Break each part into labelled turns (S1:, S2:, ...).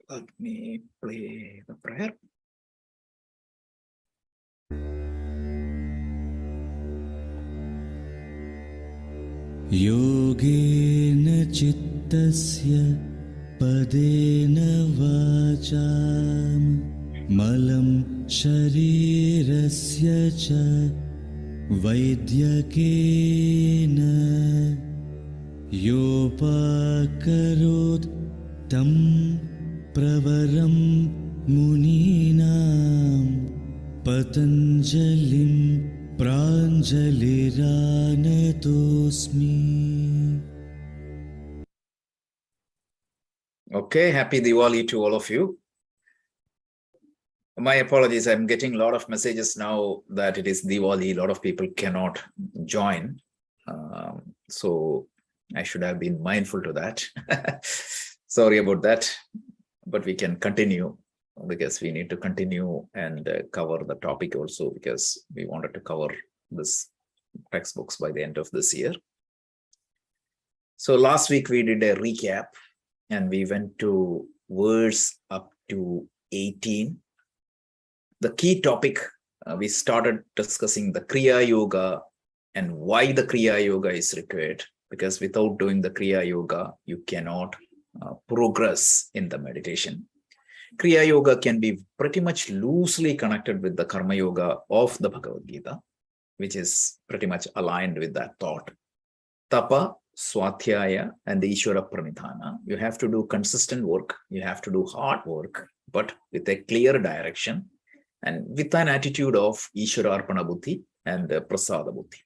S1: Let me play the prayer.
S2: Yogena chittasya padena vacham malam sharirasya cha vaidyakena yopakarot tam pravaram muninam patanjalim pranjaliranatosmi.
S1: Okay, happy Diwali to all of you. My apologies, I'm getting a lot of messages now that it is Diwali. A lot of people cannot join. So I should have been mindful to that. Sorry about that, but we can continue because we need to continue and cover the topic also, because we wanted to cover this textbooks by the end of this year. So last week we did a recap and we went to verse up to 18. The key topic, we started discussing the Kriya Yoga and why the Kriya Yoga is required, because without doing the Kriya Yoga, you cannot progress in the meditation. Kriya Yoga can be pretty much loosely connected with the Karma Yoga of the Bhagavad Gita, which is pretty much aligned with that thought. Tapa, Swadhyaya, and the Ishvara Pranidhana. You have to do consistent work. You have to do hard work, but with a clear direction and with an attitude of Ishvara Arpana Buddhi and Prasada Buddhi.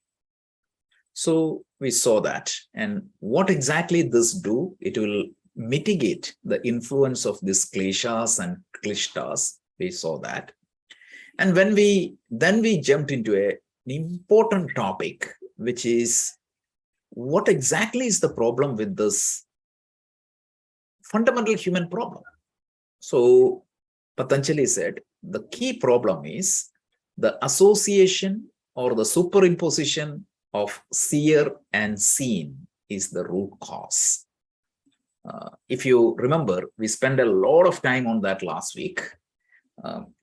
S1: So we saw that. And what exactly this do? It will mitigate the influence of these kleshas and klishtas. We saw that. And when then we jumped into an important topic, which is what exactly is the problem with this fundamental human problem? So Patanjali said the key problem is the association or the superimposition of seer and seen is the root cause. If you remember, we spent a lot of time on that last week,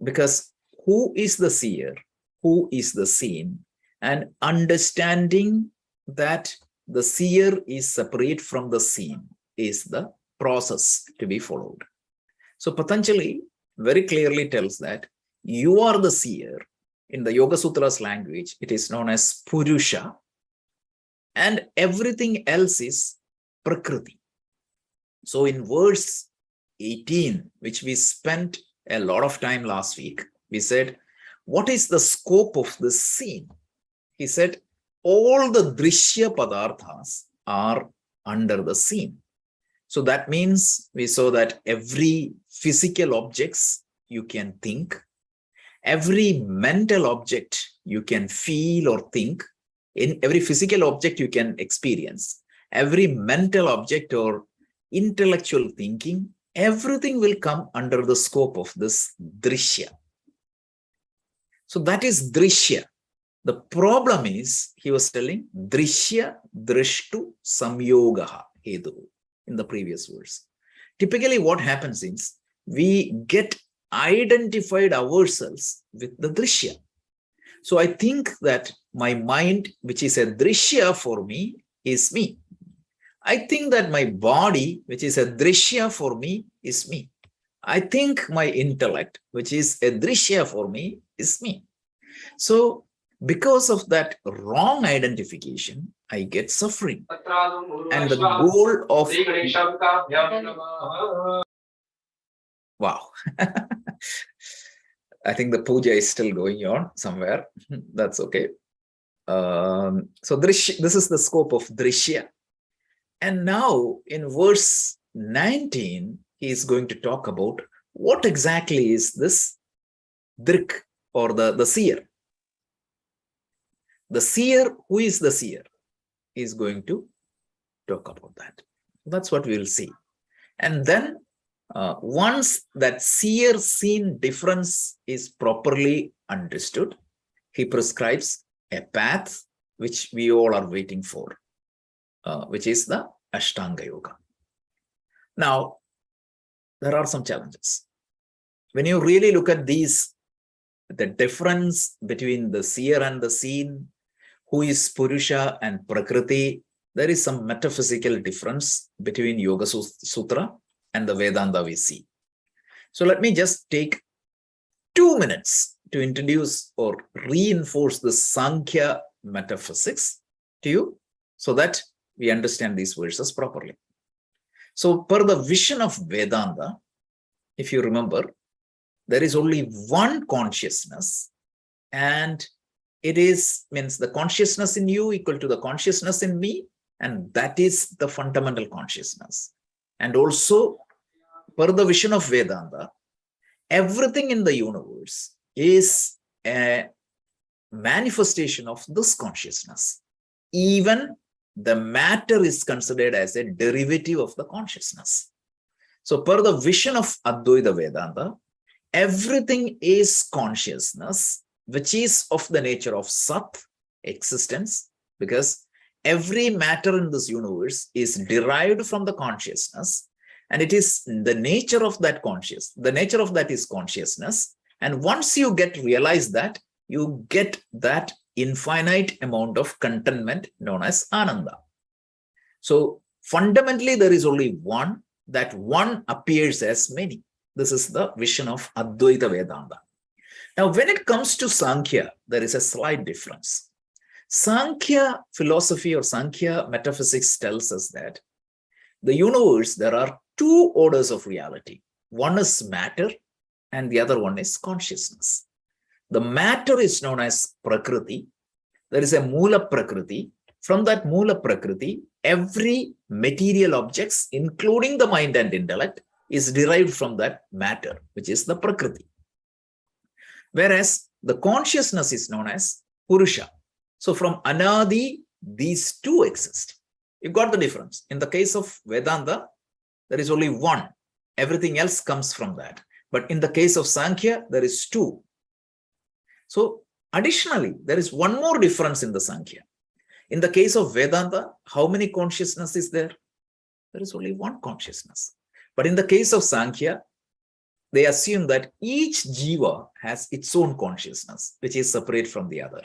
S1: because who is the seer, who is the seen, and understanding that the seer is separate from the seen is the process to be followed. So Patanjali very clearly tells that you are the seer. In the Yoga Sutras language, it is known as Purusha, and everything else is Prakriti. So in verse 18, which we spent a lot of time last week, we said, what is the scope of this scene? He said, all the drishya padarthas are under the scene. So that means we saw that every physical objects you can think, every mental object you can feel or think, in every physical object you can experience, every mental object or intellectual thinking, everything will come under the scope of this drishya. So that is drishya. The problem is, he was telling, drishya drishtu samyogaha hedu in the previous verse. Typically what happens is, we get identified ourselves with the drishya. So I think that my mind, which is a drishya for me, is me. I think that my body, which is a drishya for me, is me. I think my intellect, which is a drishya for me, is me. So because of that wrong identification, I get suffering. And the goal of... Wow. I think the puja is still going on somewhere. That's okay. So this is the scope of drishya. And now in verse 19, he is going to talk about what exactly is this drik or the seer. The seer, who is the seer? He is going to talk about that. That's what we will see. And then once that seer-seen difference is properly understood, he prescribes a path which we all are waiting for. which is the Ashtanga Yoga. Now, there are some challenges. When you really look at these, the difference between the seer and the seen, who is Purusha and Prakriti, there is some metaphysical difference between Yoga Sutra and the Vedanta we see. So let me just take 2 minutes to introduce or reinforce the Sankhya metaphysics to you so that we understand these verses properly. So per the vision of Vedanta, if you remember, there is only one consciousness, and it means the consciousness in you equal to the consciousness in me, and that is the fundamental consciousness. And also, per the vision of Vedanta, everything in the universe is a manifestation of this consciousness. Even the matter is considered as a derivative of the consciousness. So per the vision of Advaita Vedanta, everything is consciousness, which is of the nature of Sat, existence, because every matter in this universe is derived from the consciousness, and it is the nature of that the nature of that is consciousness. And once you realize that, you get that infinite amount of contentment known as Ananda. So fundamentally, there is only one, that one appears as many. This is the vision of Advaita Vedanta. Now, when it comes to Sankhya, there is a slight difference. Sankhya philosophy or Sankhya metaphysics tells us that the universe, there are two orders of reality. One is matter and the other one is consciousness. The matter is known as Prakriti. There is a Mula Prakriti. From that Mula Prakriti, every material objects, including the mind and intellect, is derived from that matter, which is the Prakriti. Whereas the consciousness is known as Purusha. So from Anadi, these two exist. You got the difference. In the case of Vedanta, there is only one. Everything else comes from that. But in the case of Sankhya, there is two. So additionally, there is one more difference in the Sankhya. In the case of Vedanta, how many consciousness is there? There is only one consciousness. But in the case of Sankhya, they assume that each jiva has its own consciousness, which is separate from the other.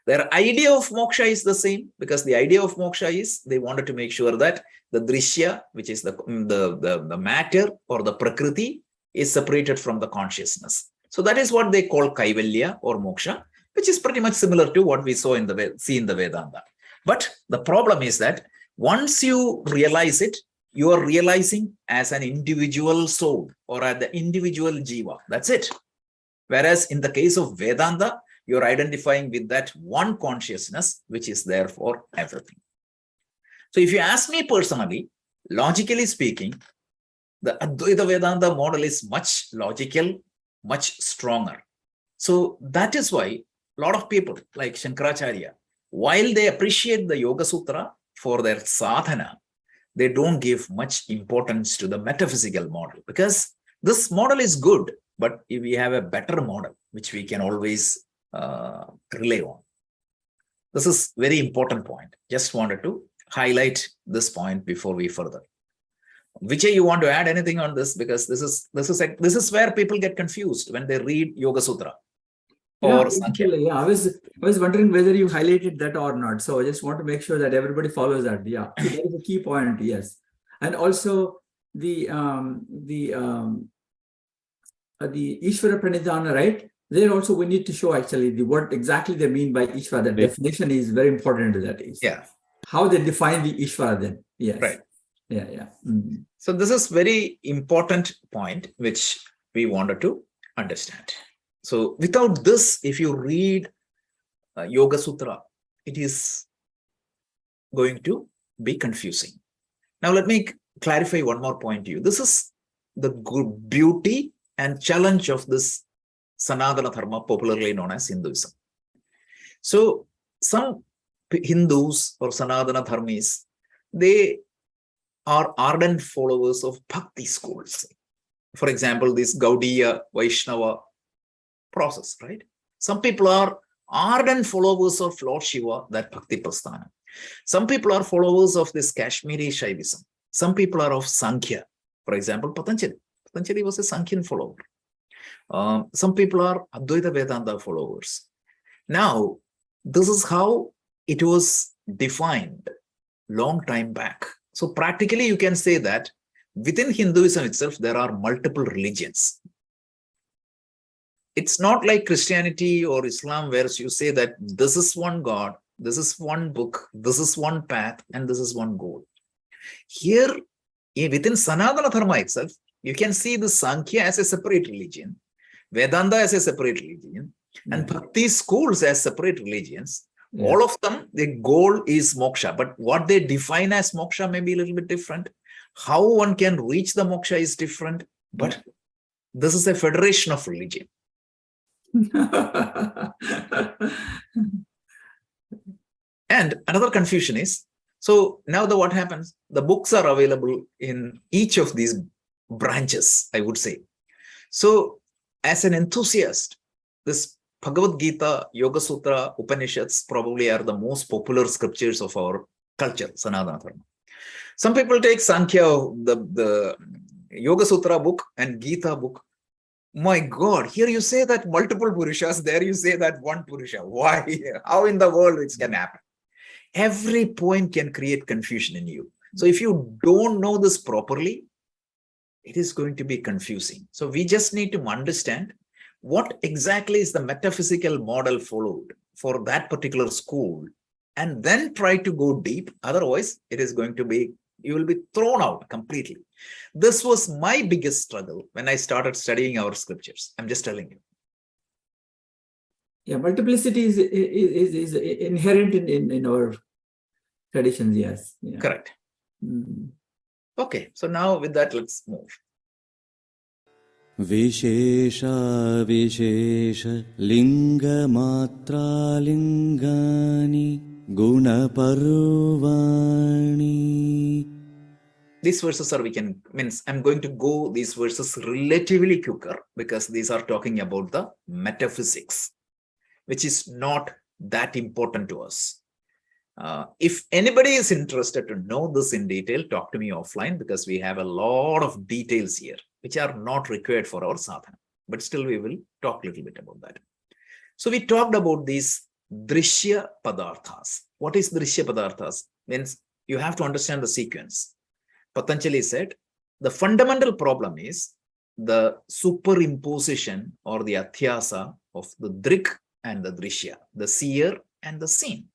S1: Their idea of moksha is the same, because the idea of moksha is they wanted to make sure that the drishya, which is the matter or the prakriti, is separated from the consciousness. So that is what they call kaivalya or moksha, which is pretty much similar to what we see in the Vedanta. But the problem is that once you realize it, you are realizing as an individual soul or at the individual jiva. That's it. Whereas in the case of Vedanta, you're identifying with that one consciousness, which is there for everything. So if you ask me personally, logically speaking, the Advaita Vedanta model is much logical, much stronger. So that is why a lot of people like Shankaracharya, while they appreciate the Yoga Sutra for their sadhana, they don't give much importance to the metaphysical model, because this model is good, but we have a better model, which we can always rely on. This is very important point. Just wanted to highlight this point before we further. Vijay, you want to add anything on this? Because this is where people get confused when they read Yoga Sutra or Sankhya.
S3: Yeah, I was wondering whether you highlighted that or not. So I just want to make sure that everybody follows that. Yeah, that is a key point. Yes, and also the Ishvara Pranidhana, right? There also we need to show actually what exactly they mean by Ishvara. The definition is very important to that. Is how they define the Ishvara then. Yes. Right. Yeah. Mm-hmm.
S1: So this is very important point which we wanted to understand. So without this, if you read Yoga Sutra, it is going to be confusing. Now let me clarify one more point to you. This is the beauty and challenge of this Sanatana Dharma, popularly known as Hinduism. So some Hindus or Sanatana Dharmis, they are ardent followers of Bhakti schools. For example, this Gaudiya Vaishnava process, right? Some people are ardent followers of Lord Shiva, that Bhakti Prasthana. Some people are followers of this Kashmiri Shaivism. Some people are of Sankhya. For example, Patanjali. Patanjali was a Sankhyan follower. Some people are Advaita Vedanta followers. Now, this is how it was defined long time back. So practically you can say that within Hinduism itself, there are multiple religions. It's not like Christianity or Islam where you say that this is one God, this is one book, this is one path, and this is one goal. Here, within Sanatana Dharma itself, you can see the Sankhya as a separate religion, Vedanta as a separate religion, and Bhakti schools as separate religions. All of them, the goal is moksha, but what they define as moksha may be a little bit different. How one can reach the moksha is different, but this is a federation of religion. And another confusion is, so now what happens? The books are available in each of these branches, I would say. So as an enthusiast, this Bhagavad Gita, Yoga Sutra, Upanishads probably are the most popular scriptures of our culture, Sanatana Dharma. Some people take Sankhya, the Yoga Sutra book and Gita book. My God, here you say that multiple Purushas, there you say that one Purusha. Why? How in the world it can happen? Every point can create confusion in you. So if you don't know this properly, it is going to be confusing. So we just need to understand what exactly is the metaphysical model followed for that particular school, and then try to go deep. Otherwise, it is going to be, you will be thrown out completely. This was my biggest struggle when I started studying our scriptures. I'm just telling you.
S3: Yeah, multiplicity is inherent in our traditions, yes. Yeah.
S1: Correct. Okay, so now with that, let's move.
S2: Vishesha Vishesha Linga Matra Lingani Guna Parvani.
S1: These verses are, I'm going to go these verses relatively quicker because these are talking about the metaphysics, which is not that important to us. If anybody is interested to know this in detail, talk to me offline because we have a lot of details here, which are not required for our sadhana. But still, we will talk a little bit about that. So we talked about these drishya padarthas. What is drishya padarthas? Means you have to understand the sequence. Patanjali said, the fundamental problem is the superimposition or the athyasa of the drik and the drishya, the seer and the seen.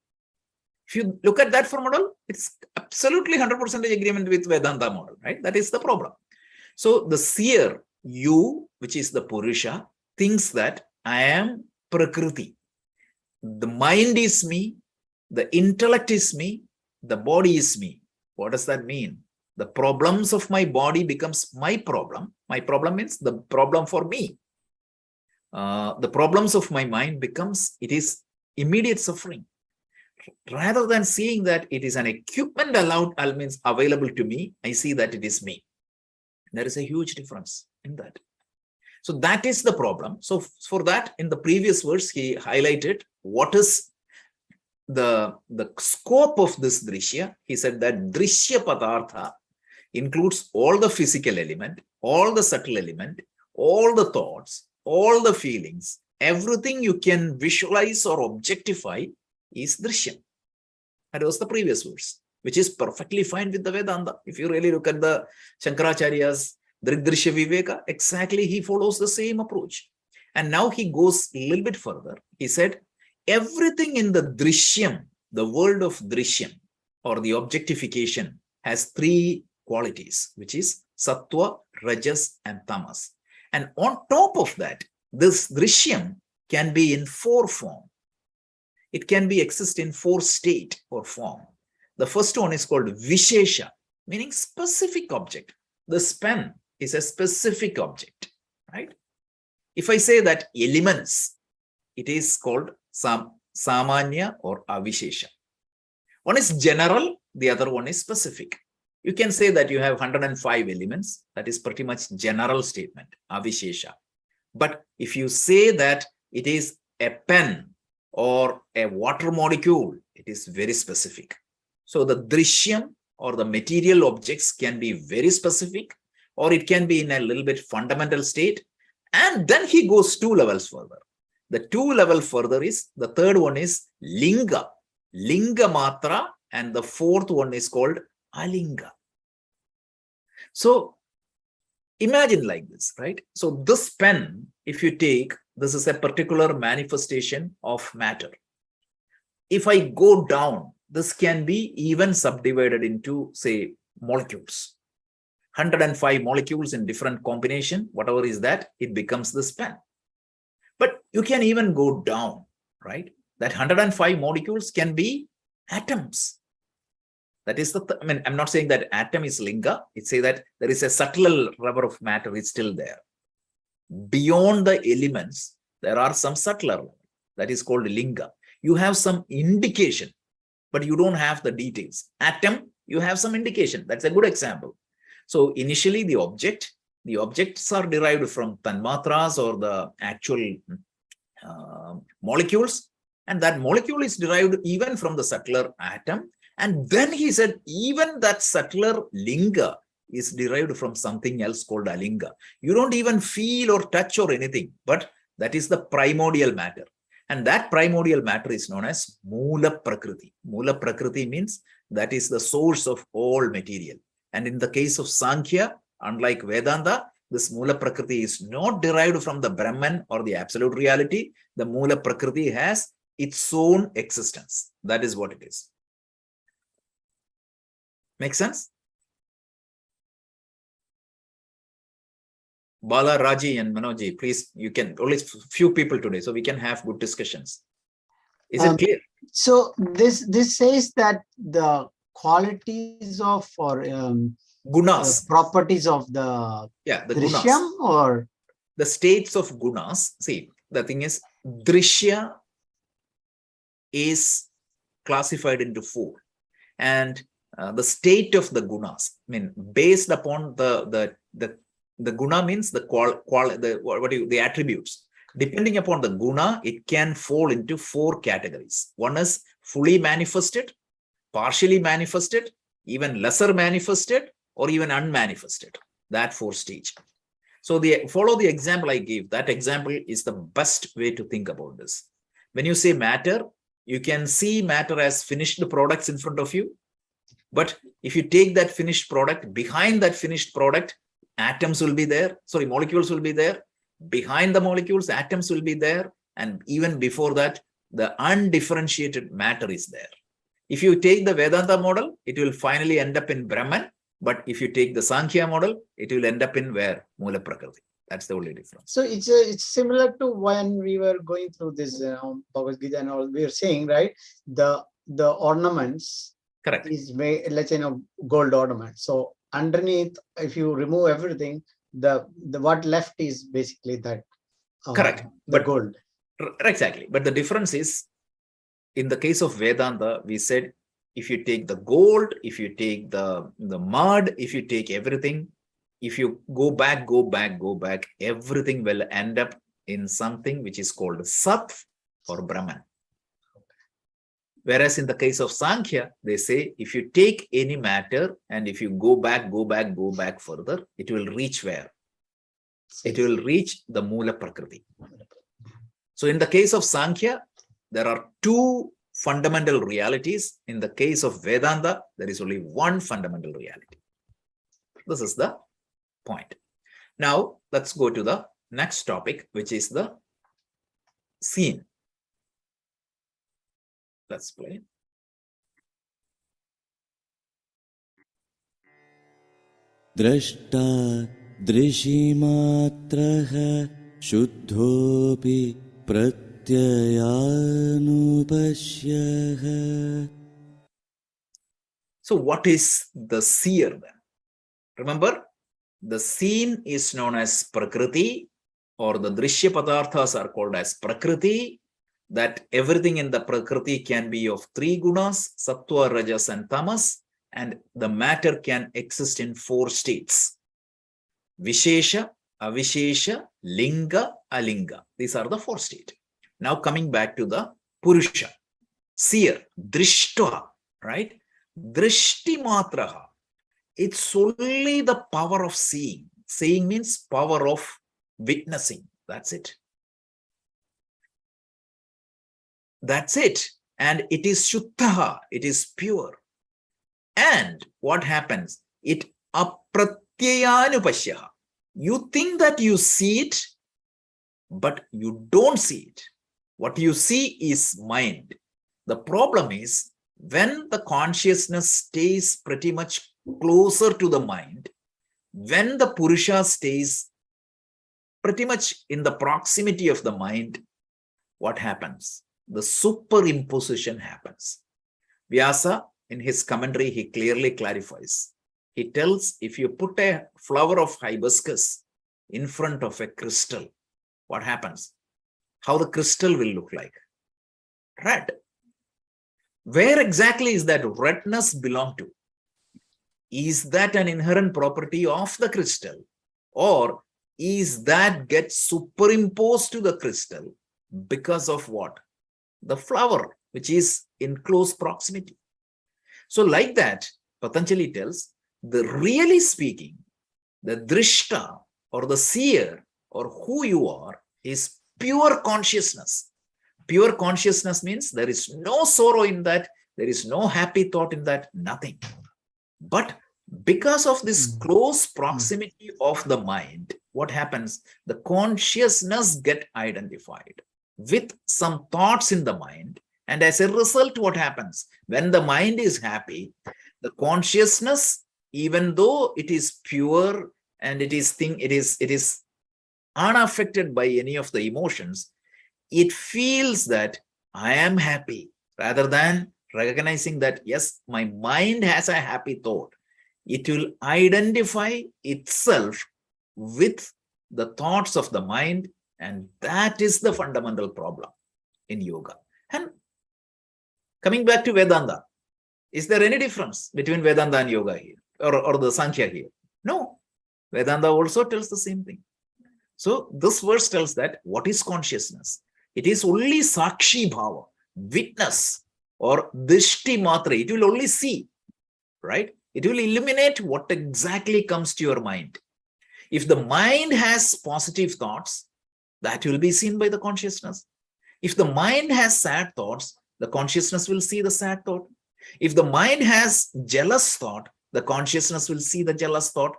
S1: If you look at that model, it's absolutely 100% agreement with Vedanta model, right? That is the problem. So the seer, you, which is the Purusha, thinks that I am Prakriti. The mind is me, the intellect is me, the body is me. What does that mean? The problems of my body becomes my problem. My problem means the problem for me. The problems of my mind becomes, it is immediate suffering. Rather than seeing that it is an equipment means available to me, I see that it is me. There is a huge difference in that. So that is the problem. So for that, in the previous verse, he highlighted what is the scope of this drishya. He said that drishya padartha includes all the physical element, all the subtle element, all the thoughts, all the feelings, everything you can visualize or objectify is drishyam. That was the previous verse, which is perfectly fine with the Vedanta. If you really look at the Shankaracharya's Drigdrishya Viveka, exactly he follows the same approach. And now he goes a little bit further. He said, everything in the drishyam, the world of drishyam, or the objectification, has three qualities, which is sattva, rajas, and tamas. And on top of that, this drishyam can be in four forms. It can be exist in four state or form. The first one is called Vishesha, meaning specific object. This pen is a specific object, right? If I say that elements, it is called Samanya or Avishesha. One is general, the other one is specific. You can say that you have 105 elements. That is pretty much general statement, Avishesha. But if you say that it is a pen or a water molecule, it is very specific. So the drishyam or the material objects can be very specific, or it can be in a little bit fundamental state. And then he goes 2 levels further. The 2 level further is, the third one is linga, linga matra, and the fourth one is called alinga. So imagine like this, right? So this pen, if you take, this is a particular manifestation of matter. If I go down, this can be even subdivided into, say, molecules. 105 molecules in different combination, whatever is that, it becomes this pen. But you can even go down, right? That 105 molecules can be atoms. That is the, I mean, I'm not saying that atom is linga. It says that there is a subtle rubber of matter is still there. Beyond the elements, there are some subtler, that is called linga. You have some indication, but you don't have the details. Atom, you have some indication. That's a good example. So initially the objects are derived from tanmatras or the actual molecules. And that molecule is derived even from the subtler atom. And then he said, even that subtler linga is derived from something else called alinga. You don't even feel or touch or anything, but that is the primordial matter. And that primordial matter is known as Mula Prakriti. Mula Prakriti means that is the source of all material. And in the case of Sankhya, unlike Vedanta, this Mula Prakriti is not derived from the Brahman or the absolute reality. The Mula Prakriti has its own existence. That is what it is. Make sense? Bala, Raji and Manoji, please, you can, only few people today, so we can have good discussions. Is it clear?
S4: So this says that the qualities of or
S1: gunas,
S4: properties of the
S1: drishyam,
S4: or
S1: the states of gunas. See, the thing is, drishya is classified into 4, and the state of the gunas, I mean, based upon the guna means the attributes. Depending upon the guna, it can fall into 4 categories. One is fully manifested, partially manifested, even lesser manifested, or even unmanifested. That 4 stage. So follow the example I gave. That example is the best way to think about this. When you say matter, you can see matter as finished products in front of you. But if you take that finished product, behind that finished product, atoms will be there. Sorry, molecules will be there. Behind the molecules, atoms will be there. And even before that, the undifferentiated matter is there. If you take the Vedanta model, it will finally end up in Brahman. But if you take the Sankhya model, it will end up in where? Mula Prakriti. That's the only difference.
S4: So it's similar to when we were going through this Bhagavad Gita and all, we were saying, right? The ornaments.
S1: Correct.
S4: Is made, let's say, gold ornament. So underneath, if you remove everything, the what left is basically that
S1: correct,
S4: the gold.
S1: Exactly. But the difference is, in the case of Vedanta, we said, if you take the gold, if you take the mud, if you take everything, if you go back, everything will end up in something which is called Sat or Brahman. Whereas in the case of Sankhya, they say, if you take any matter and if you go back further, it will reach where? It will reach the Mula Prakriti. So in the case of Sankhya, there are 2 fundamental realities. In the case of Vedanta, there is only 1 fundamental reality. This is the point. Now, let's go to the next topic, which is the scene. Let's play.
S2: Drashta drishimatraha shuddhopi pratyayanupashyaha.
S1: So what is the seer then? Remember, the scene is known as Prakriti, or the Drishya Padarthas are called as Prakriti. That everything in the Prakriti can be of 3 gunas, Sattva, Rajas and Tamas, and the matter can exist in 4 states. Vishesha, Avishesha, Linga, Alinga. These are the 4 states. Now coming back to the Purusha, seer, Drishtva, right? Drishti matraha. It's only the power of seeing. Seeing means power of witnessing. That's it. That's it. And it is shuddha. It is pure. And what happens? It apratyayanupashyaha. You think that you see it, but you don't see it. What you see is mind. The problem is when the consciousness stays pretty much closer to the mind, when the Purusha stays pretty much in the proximity of the mind, what happens? The superimposition happens. Vyasa, in his commentary, he clearly clarifies. He tells, if you put a flower of hibiscus in front of a crystal, what happens? How the crystal will look like? Red. Where exactly is that redness belong to? Is that an inherent property of the crystal? Or is that get superimposed to the crystal because of what? The flower, which is in close proximity. So like that, Patanjali tells, really speaking, the drishta or the seer or who you are is pure consciousness. Pure consciousness means there is no sorrow in that, there is no happy thought in that, nothing. But because of this close proximity of the mind, what happens? The consciousness get identified with some thoughts in the mind. And as a result, what happens? When the mind is happy, the consciousness, even though it is pure and it is unaffected by any of the emotions, it feels that I am happy, rather than recognizing that, yes, my mind has a happy thought. It will identify itself with the thoughts of the mind, and that is the fundamental problem in yoga. And coming back to Vedanta, is there any difference between Vedanta and yoga here, or the Sankhya here? No. Vedanta also tells the same thing. So this verse tells that what is consciousness? It is only sakshi bhava, witness, or drishti matra. It will only see, right? It will illuminate what exactly comes to your mind. If the mind has positive thoughts, that will be seen by the consciousness. If the mind has sad thoughts, the consciousness will see the sad thought. If the mind has jealous thought, the consciousness will see the jealous thought.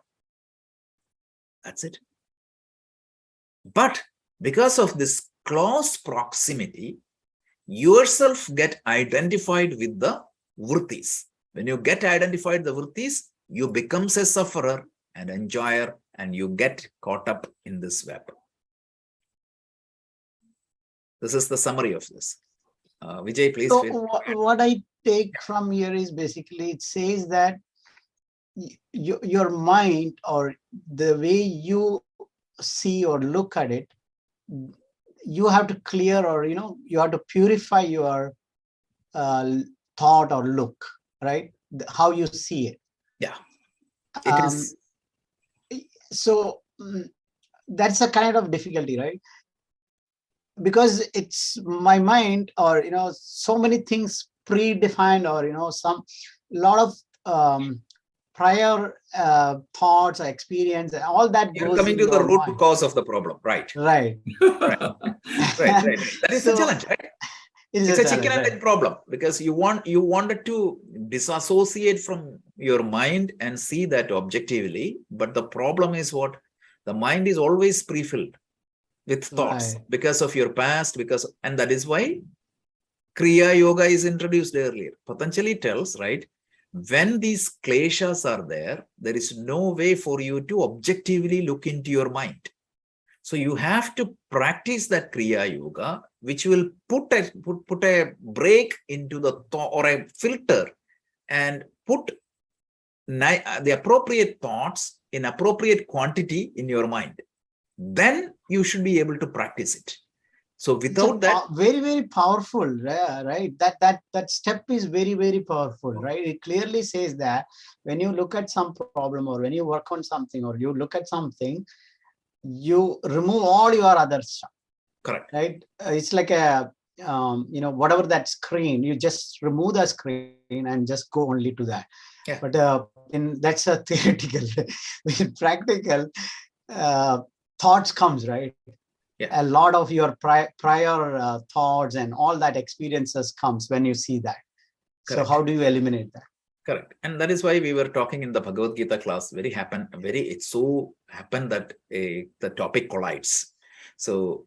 S1: That's it. But because of this close proximity, yourself get identified with the vrittis. When you get identified with the vrittis, you become a sufferer and enjoyer, and you get caught up in this web. This is the summary of this. Vijay, please.
S4: So what I take from here is basically it says that your mind, or the way you see or look at it, you have to clear, or you have to purify your thought or look, right? How you see it.
S1: Yeah, it is.
S4: So that's a kind of difficulty, right? Because it's my mind, or so many things predefined, or some lot of prior thoughts or experience, and all that
S1: You're
S4: goes
S1: coming to the root cause of the problem, right?
S4: Right.
S1: Right. That is the challenge, right? It's a chicken and egg problem, because you wanted to disassociate from your mind and see that objectively, but the problem is what? The mind is always pre-filled with thoughts because of your past, and that is why Kriya Yoga is introduced earlier. Patanjali tells, right, when these kleshas are there, there is no way for you to objectively look into your mind. So you have to practice that Kriya Yoga, which will put a break into the thought, or a filter, and put the appropriate thoughts in appropriate quantity in your mind. Then you should be able to practice it. So without that,
S4: very, very powerful, right? That step is very, very powerful, right? It clearly says that when you look at some problem, or when you work on something, or you look at something, you remove all your other stuff.
S1: Correct.
S4: Right? It's like a whatever that screen, you just remove the screen and just go only to that.
S1: Yeah.
S4: But that's a theoretical. With practical, thoughts comes, right?
S1: Yeah.
S4: A lot of your prior thoughts and all that experiences comes when you see that.
S1: Correct.
S4: So how do you eliminate that?
S1: Correct. And that is why we were talking in the Bhagavad Gita class. It so happened that the topic collides. So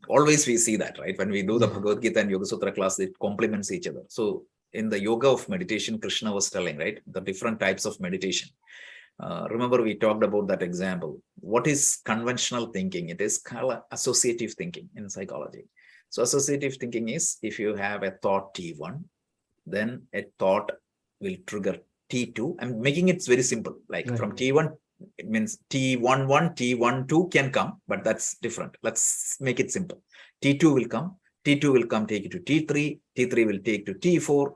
S1: always we see that, right? When we do the Bhagavad Gita and Yoga Sutra class, it complements each other. So in the yoga of meditation, Krishna was telling, right, the different types of meditation. Remember, we talked about that example. What is conventional thinking? It is called associative thinking in psychology. So associative thinking is if you have a thought T1, then a thought will trigger T2. I'm making it very simple. Like from T1, it means T11, T12 can come, but that's different. Let's make it simple. T2 will come. T2 will come, take you to T3. T3 will take to T4.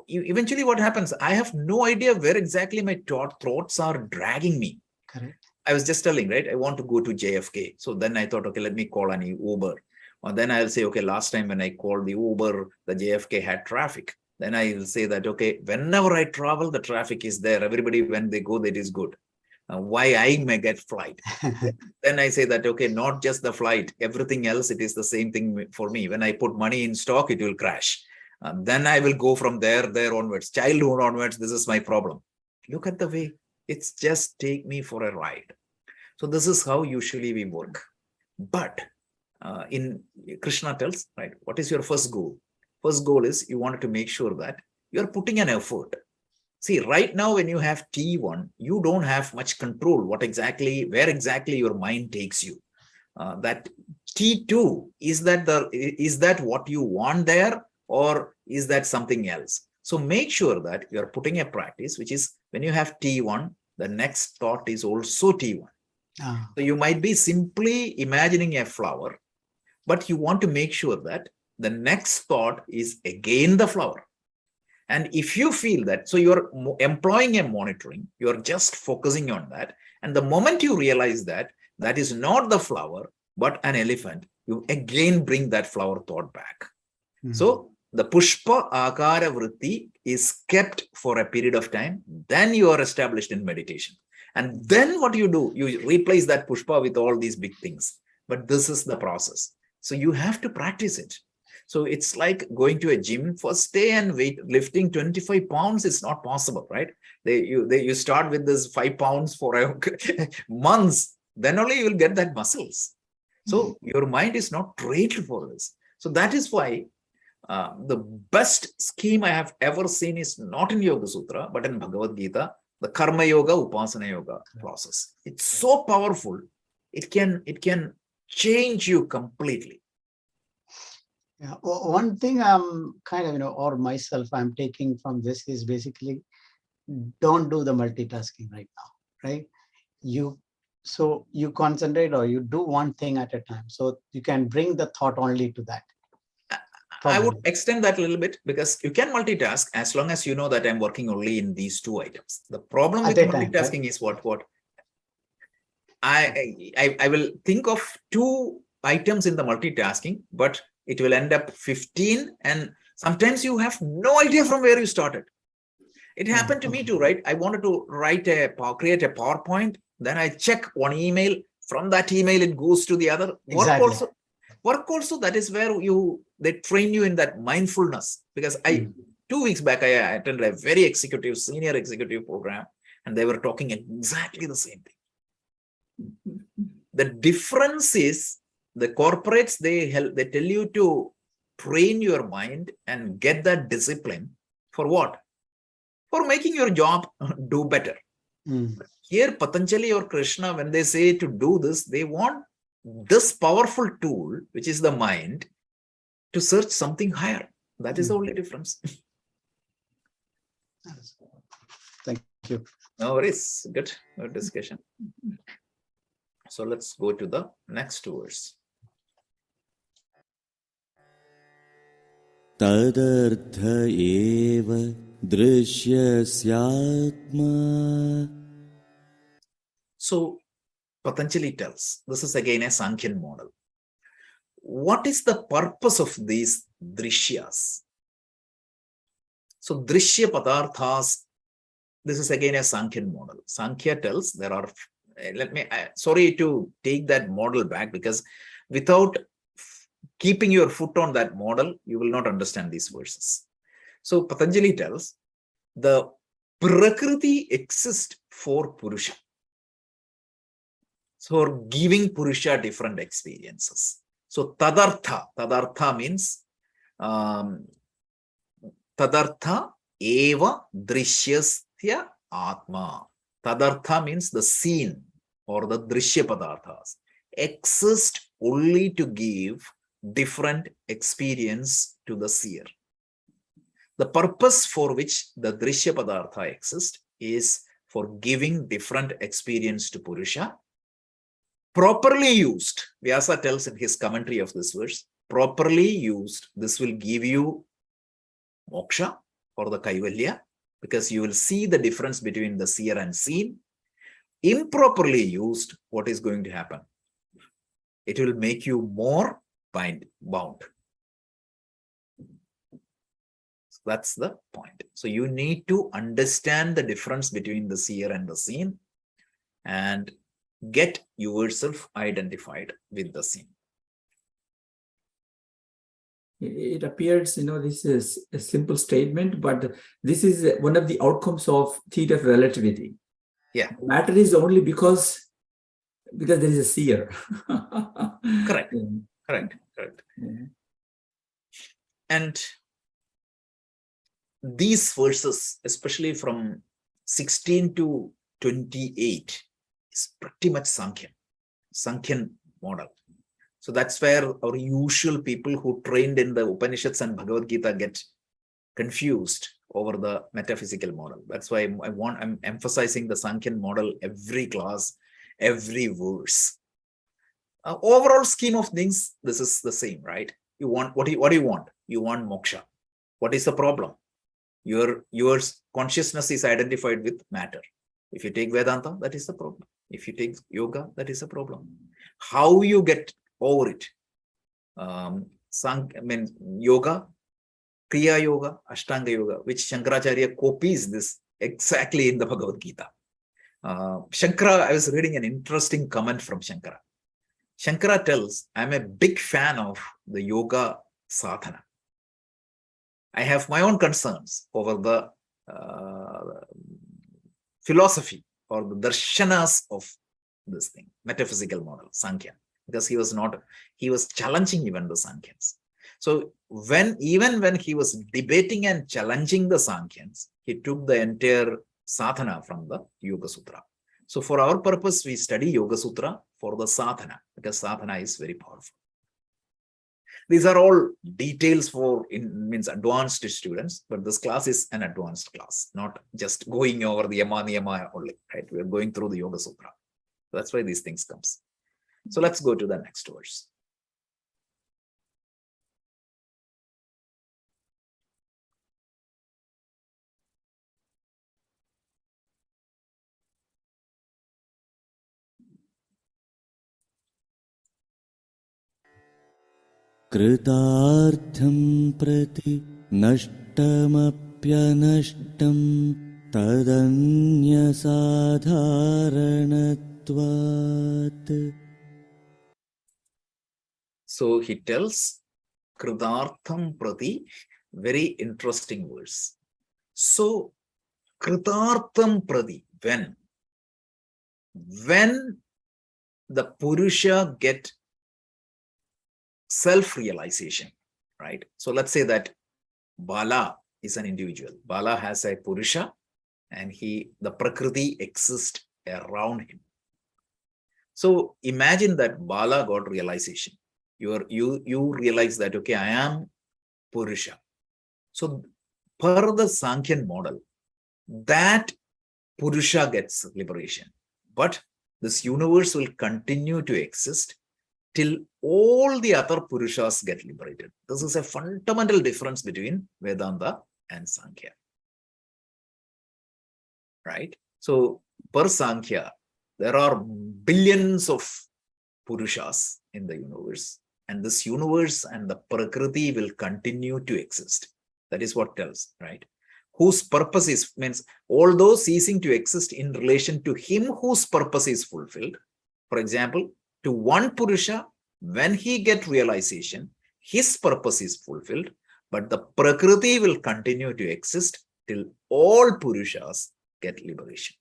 S1: Eventually, what happens? I have no idea where exactly my thoughts are dragging me.
S4: Correct.
S1: I was just telling, right? I want to go to JFK. So then I thought, okay, let me call an Uber. Or then I'll say, okay, last time when I called the Uber, the JFK had traffic. Then I will say that, okay, whenever I travel, the traffic is there. Everybody, when they go, that is good. Why I may get flight. Then I say that, okay, not just the flight, everything else, it is the same thing for me. When I put money in stock, it will crash. Then I will go from there onwards. Childhood onwards, this is my problem. Look at the way. It's just take me for a ride. So this is how usually we work. But in Krishna tells, right, what is your first goal? First goal is you wanted to make sure that you're putting an effort. See, right now, when you have T1, you don't have much control where exactly your mind takes you. That T2, is that what you want there, or is that something else? So make sure that you're putting a practice, which is when you have T1, the next thought is also T1. So you might be simply imagining a flower, but you want to make sure that the next thought is again the flower. And if you feel that, so you're employing a monitoring, you're just focusing on that. And the moment you realize that that is not the flower, but an elephant, you again bring that flower thought back. So the pushpa akara vritti is kept for a period of time. Then you are established in meditation. And then what you do, you replace that pushpa with all these big things. But this is the process. So you have to practice it. So it's like going to a gym first day and lifting 25 pounds. It's not possible, right? You start with this 5 pounds for months. Then only you will get that muscles. So your mind is not trained for this. So that is why the best scheme I have ever seen is not in Yoga Sutra, but in Bhagavad Gita, the Karma Yoga, Upasana Yoga process. It's so powerful. It can change you completely.
S4: Yeah. Well, one thing I'm kind of, or myself, I'm taking from this is basically don't do the multitasking right now, right? You concentrate or you do one thing at a time. So you can bring the thought only to that.
S1: I would extend that a little bit because you can multitask as long as you know that I'm working only in these two items. The problem with multitasking is what I will think of two items in the multitasking, but it will end up 15, and sometimes you have no idea from where you started. It happened to me too, right? I wanted to create a PowerPoint, then I check one email. From that email, it goes to the other.
S4: Exactly.
S1: Work also, that is where they train you in that mindfulness. Because 2 weeks back, I attended a very senior executive program, and they were talking exactly the same thing. The difference is the corporates, they tell you to train your mind and get that discipline for what? For making your job do better. Here, Patanjali or Krishna, when they say to do this, they want this powerful tool, which is the mind, to search something higher. That is the only difference.
S4: Thank you.
S1: No worries. Good discussion. So let's go to the next verse.
S2: Tadartha eva drishyasya.
S1: So Patanjali tells, this is again a Sankhyan model. what is the purpose of these drishyas? So drishya padarthas, this is again a Sankhyan model. Sankhya tells there are, sorry to take that model back, because without keeping your foot on that model, you will not understand these verses. So Patanjali tells the Prakriti exists for Purusha. So giving Purusha different experiences. So tadartha means tadartha eva drishyasya atma. Tadartha means the scene or the drishya padarthas exist only to give different experience to the seer. The purpose for which the drishya padartha exists is for giving different experience to Purusha. Properly used, Vyasa tells in his commentary of this verse, properly used, this will give you moksha or the kaivalya, because you will see the difference between the seer and seen. Improperly used, what is going to happen? It will make you more bound. So that's the point. So you need to understand the difference between the seer and the seen and get yourself identified with the scene.
S3: It appears, this is a simple statement, but this is one of the outcomes of theory of relativity.
S1: Yeah.
S3: Matter is only because there is a seer.
S1: Correct.
S3: Yeah.
S1: Correct.
S3: Yeah.
S1: And these verses, especially from 16 to 28, is pretty much Sankhyan model. So that's where our usual people who trained in the Upanishads and Bhagavad Gita get confused over the metaphysical model. That's why I'm emphasizing the Sankhyan model every class, every verse. Overall scheme of things, this is the same, right? You want what do you want? You want moksha. What is the problem? Your consciousness is identified with matter. If you take Vedanta, that is the problem. If you take yoga, that is the problem. How you get over it? Yoga, Kriya Yoga, Ashtanga Yoga, which Shankaracharya copies this exactly in the Bhagavad Gita. Shankara, I was reading an interesting comment from Shankara. Shankara tells, I'm a big fan of the yoga sadhana. I have my own concerns over the philosophy or the darshanas of this thing, metaphysical model, Sankhya, because he was challenging even the Sankhyans. So even when he was debating and challenging the Sankhyans, he took the entire sadhana from the Yoga Sutra. So for our purpose, we study Yoga Sutra for the sadhana, because sadhana is very powerful. These are all details for advanced students, but this class is an advanced class, not just going over the Yama Niyama only, right? We are going through the Yoga Sutra. That's why these things comes. So let's go to the next verse.
S2: कृतार्थं प्रति नष्टमप्यनष्टं तदन्यसाधारणत्वात्.
S1: So he tells Kritartham Prati, very interesting verse. So Kritartham Prati, when the Purusha get self-realization, right? So let's say that Bala is an individual. Bala has a Purusha and the Prakriti exists around him. So imagine that Bala got realization. You realize that, okay, I am Purusha. So per the Sankhyan model, that Purusha gets liberation. But this universe will continue to exist till all the other Purushas get liberated. This is a fundamental difference between Vedanta and Sankhya. Right? So per Sankhya, there are billions of Purushas in the universe, and this universe and the Prakriti will continue to exist. That is what tells, right? Whose purpose is, means although ceasing to exist in relation to him whose purpose is fulfilled. For example, to one Purusha, when he get realization, his purpose is fulfilled, but the Prakriti will continue to exist till all Purushas get liberation.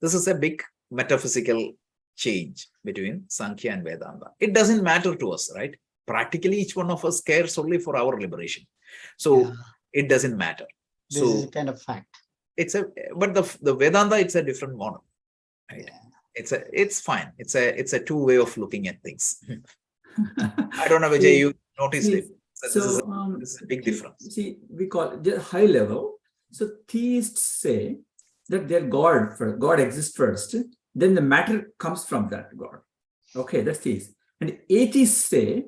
S1: This is a big metaphysical change between Sankhya and Vedanta. It doesn't matter to us, right? Practically, each one of us cares only for our liberation. So it doesn't matter.
S4: This is a kind of fact.
S1: But the Vedanta, it's a different model, right? It's fine. It's a two-way of looking at things. I don't know, Vijay, you noticed it. So this is a big difference.
S3: See, we call it high level. So theists say that their God exists first, then the matter comes from that God. Okay, that's theist. And atheists say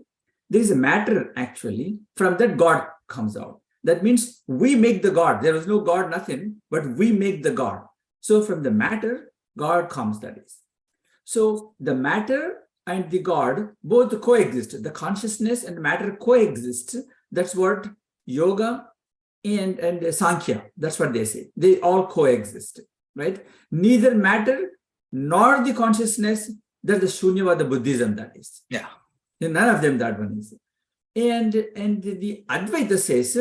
S3: there is a matter actually, from that God comes out. That means we make the God. There is no God, nothing, but we make the God. So from the matter, God comes, that is. So the matter and the God both coexist. The consciousness and matter coexist. That's what yoga and Sankhya, that's what they say. They all coexist, right? Neither matter nor the consciousness, that's the Shunyavada Buddhism, that is.
S1: Yeah.
S3: None of them that one is. And the Advaita says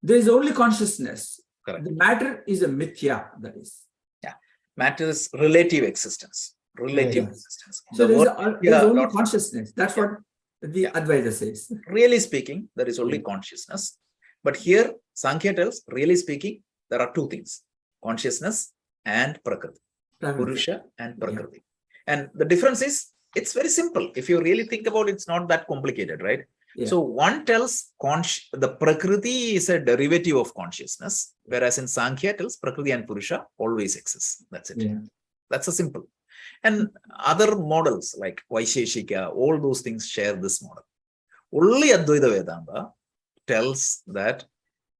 S3: there is only consciousness.
S1: Correct.
S3: The matter is a mithya, that is.
S1: Yeah. Matter is relative existence. Relative existence.
S3: So there's only consciousness. That's what the Advaita says.
S1: Really speaking, there is only consciousness. But here, Sankhya tells, really speaking, there are two things: consciousness and Prakriti. Purusha and Prakriti. And the difference is, it's very simple. If you really think about it, it's not that complicated, right? Yeah. So one tells the Prakriti is a derivative of consciousness, whereas in Sankhya tells Prakriti and Purusha always exist. That's it. Yeah. That's a simple. And other models like Vaisheshika, all those things share this model. Only Advaita Vedanta tells that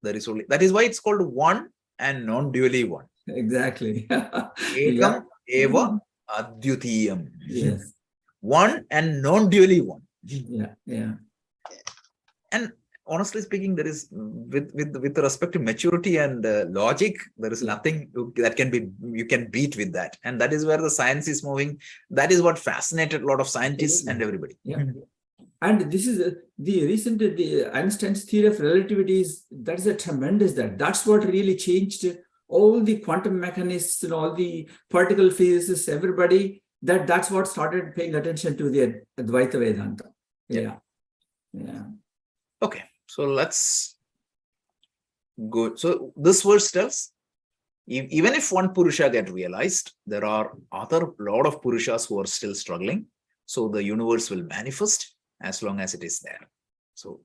S1: there is only, that is why it's called one and non-dually one.
S3: Exactly.
S1: Ekam eva advitiyam.
S3: Yes.
S1: One and non-dually one.
S3: Yeah.
S1: And honestly speaking, there is, with respect to maturity and logic, there is nothing that you can beat with that. And that is where the science is moving. That is what fascinated a lot of scientists and everybody.
S3: Yeah. And this is the Einstein's theory of relativity that is a tremendous, that's what really changed all the quantum mechanists and all the particle physicists, everybody, that's what started paying attention to the Advaita Vedanta. Yeah.
S1: Okay, so let's go. So this verse tells, even if one Purusha get realized, there are lot of Purushas who are still struggling. So the universe will manifest as long as it is there. So,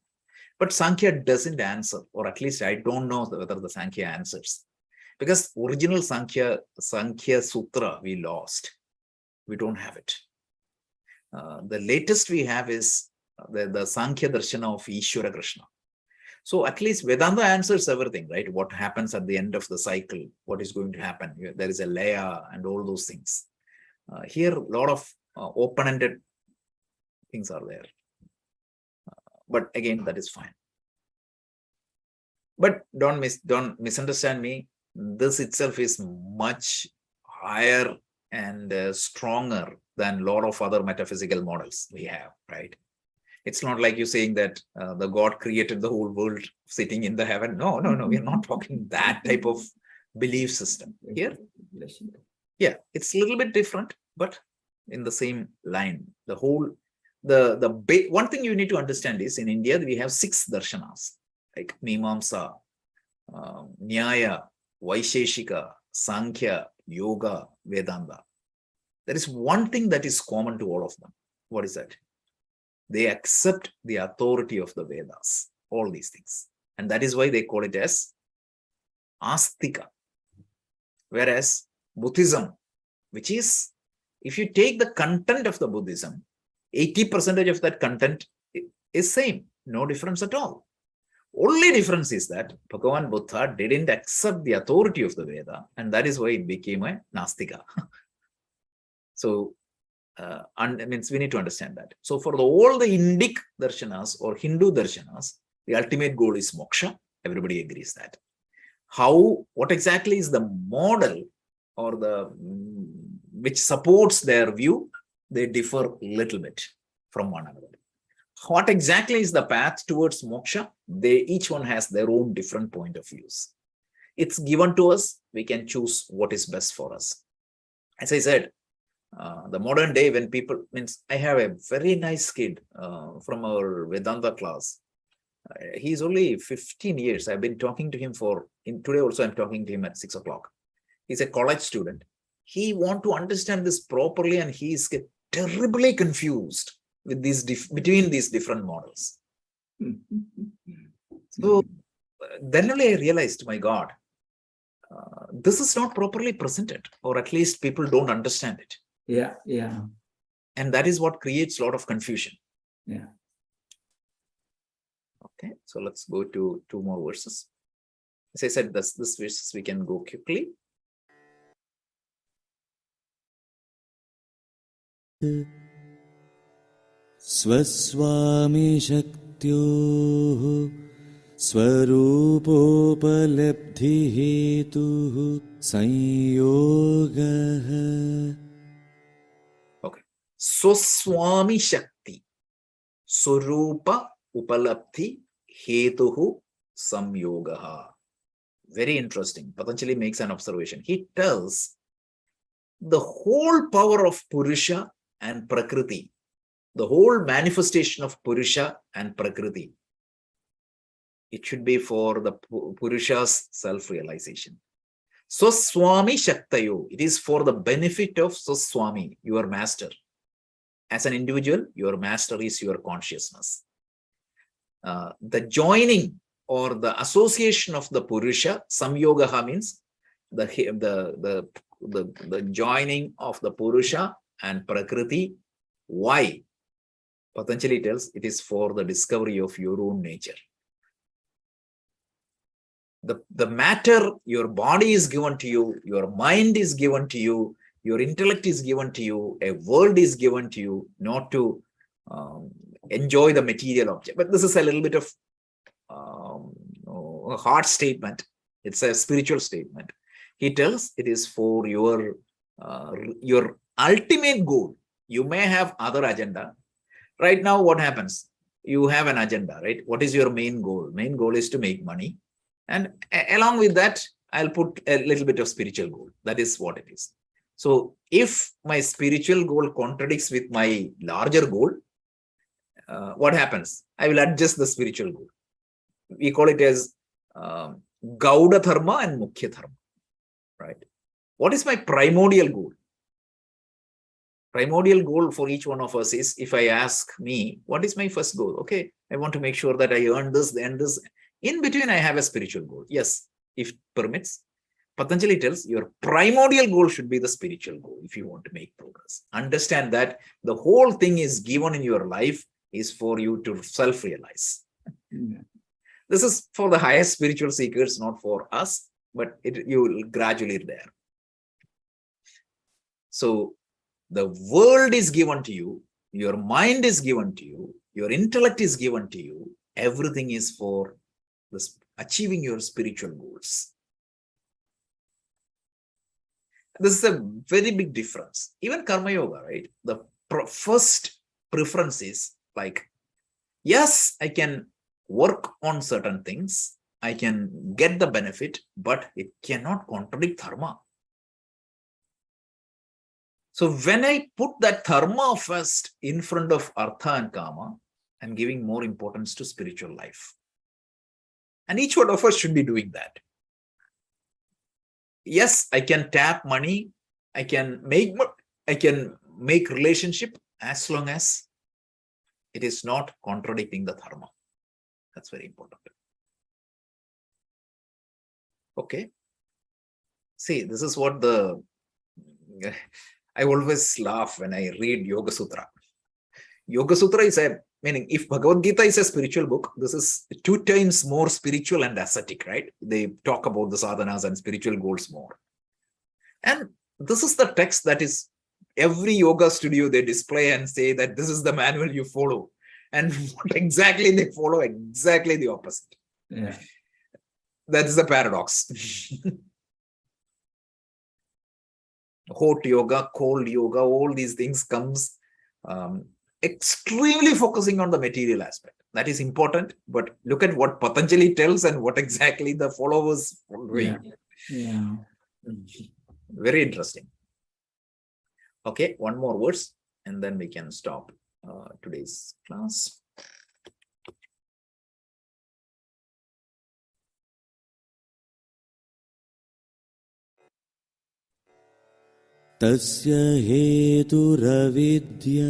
S1: but Sankhya doesn't answer, or at least I don't know whether the Sankhya answers, because original Sankhya Sutra we lost. We don't have it. The latest we have is the Sankhya Darshana of Ishvara Krishna. So at least Vedanta answers everything, right? What happens at the end of the cycle, what is going to happen. There is a Laya and all those things. Here, a lot of open-ended things are there. But again, that is fine. But don't misunderstand me. This itself is much higher and stronger than a lot of other metaphysical models we have, right? It's not like you saying that the God created the whole world sitting in the heaven. No, we're not talking that type of belief system here. Yeah, it's a little bit different, but in the same line. One thing you need to understand is, in India, we have 6 darshanas, like Mimamsa, Nyaya, Vaisheshika, Sankhya, Yoga, Vedanta. There is one thing that is common to all of them. What is that? They accept the authority of the Vedas, all these things. And that is why they call it as Astika. Whereas Buddhism, which is, if you take the content of the Buddhism, 80% of that content is same, no difference at all. Only difference is that Bhagavan Buddha didn't accept the authority of the Veda, and that is why it became a Nastika. So means we need to understand that. So for all the Indic darshanas or Hindu darshanas, the ultimate goal is moksha. Everybody agrees that. What exactly is the model or which supports their view? They differ a little bit from one another. What exactly is the path towards moksha? Each one has their own different point of views. It's given to us. We can choose what is best for us. As I said, the modern day when people I have a very nice kid from our Vedanta class. He's only 15 years. I've been talking to him today also I'm talking to him at 6 o'clock. He's a college student. He wants to understand this properly and he's terribly confused with between these different models. So then only I realized, my God, this is not properly presented, or at least people don't understand it.
S3: Yeah.
S1: And that is what creates a lot of confusion.
S3: Yeah.
S1: Okay, so let's go to 2 more verses. As I said, this verses we can go quickly.
S2: स्वस्वामी शक्त्योः स्वरूपोपलब्धिहेतुः संयोगः.
S1: Okay, Swaswami Shakti Swarupa Upalabdhi Hetuhu Samyogaha. Very interesting. Patanjali makes an observation. He tells the whole power of Purusha and Prakriti, the whole manifestation of Purusha and Prakriti, it should be for the Purusha's self-realization. Swaswami Shaktayo, it is for the benefit of Swaswami, your master. As an individual, your master is your consciousness. The joining or the association of the Purusha, Samyogaha means the joining of the Purusha and Prakriti. Why? Patanjali tells it is for the discovery of your own nature. The matter, your body is given to you, your mind is given to you, your intellect is given to you, a world is given to you, not to enjoy the material object. But this is a little bit of a hard statement. It's a spiritual statement. He tells it is for your ultimate goal. You may have other agenda. Right now, what happens? You have an agenda, right? What is your main goal? Main goal is to make money. And along with that, I'll put a little bit of spiritual goal. That is what it is. So if my spiritual goal contradicts with my larger goal, what happens? I will adjust the spiritual goal. We call it as Gauda Dharma and Mukhya Dharma, right? What is my primordial goal? Primordial goal for each one of us is, if I ask me, what is my first goal? Okay, I want to make sure that I earn this, then this. In between, I have a spiritual goal. Yes, if permits. Patanjali tells your primordial goal should be the spiritual goal if you want to make progress. Understand that the whole thing is given in your life is for you to self-realize.
S3: Yeah.
S1: This is for the highest spiritual seekers, not for us, but you will gradually there. So the world is given to you, your mind is given to you, your intellect is given to you. Everything is for this, achieving your spiritual goals. This is a very big difference. Even Karma Yoga, right? The first preference is like, yes, I can work on certain things, I can get the benefit, but it cannot contradict dharma. So when I put that dharma first in front of artha and kama, I'm giving more importance to spiritual life. And each one of us should be doing that. Yes, I can tap money, I can make relationship as long as it is not contradicting the dharma. That's very important. Okay. See, this is what I always laugh when I read Yoga Sutra. Yoga Sutra is meaning if Bhagavad Gita is a spiritual book, this is 2 times more spiritual and ascetic, right? They talk about the sadhanas and spiritual goals more. And this is the text that is every yoga studio they display and say that this is the manual you follow. And what exactly they follow? Exactly the opposite.
S3: Yeah.
S1: That is the paradox. Hot yoga, cold yoga, all these things comes extremely focusing on the material aspect. That is important, but look at what Patanjali tells and what exactly the followers are doing.
S3: Yeah.
S1: Very interesting. Okay, one more verse and then we can stop today's class.
S2: तस्य हेतुरविद्या.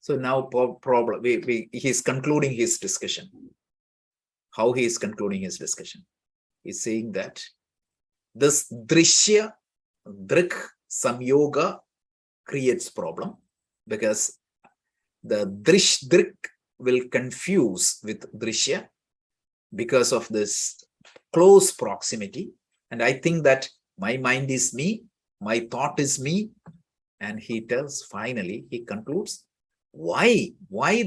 S1: So now problem he's concluding his discussion. How he is concluding his discussion? He's saying that this drishya, drik, samyoga creates problem because the drik will confuse with drishya because of this close proximity. And I think that my mind is me, my thought is me. And he tells, finally, he concludes, why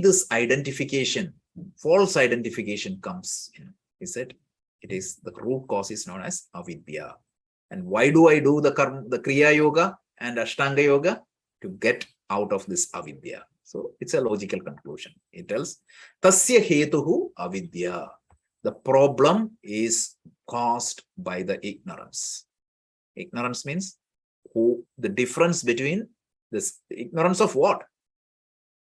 S1: this identification, false identification comes in? He said, it is the root cause is known as avidya. And why do I do the kriya yoga and ashtanga yoga? To get out of this avidya. So it's a logical conclusion. It tells, tasya hetuhu avidya. The problem is caused by the ignorance. Ignorance means the difference between this ignorance of what?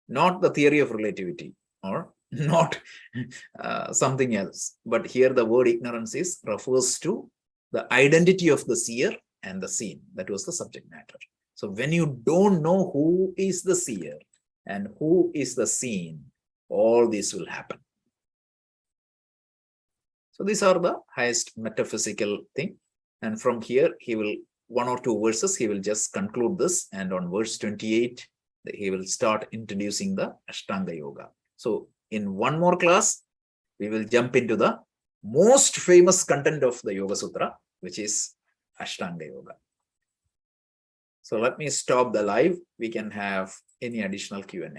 S1: Not the theory of relativity or not something else. But here the word ignorance refers to the identity of the seer and the seen. That was the subject matter. So when you don't know who is the seer and who is the seen, all this will happen. So these are the highest metaphysical thing. And from here, he will, one or two verses, he will just conclude this. And on verse 28, he will start introducing the Ashtanga Yoga. So in one more class, we will jump into the most famous content of the Yoga Sutra, which is Ashtanga Yoga. So let me stop the live. We can have any additional Q&A.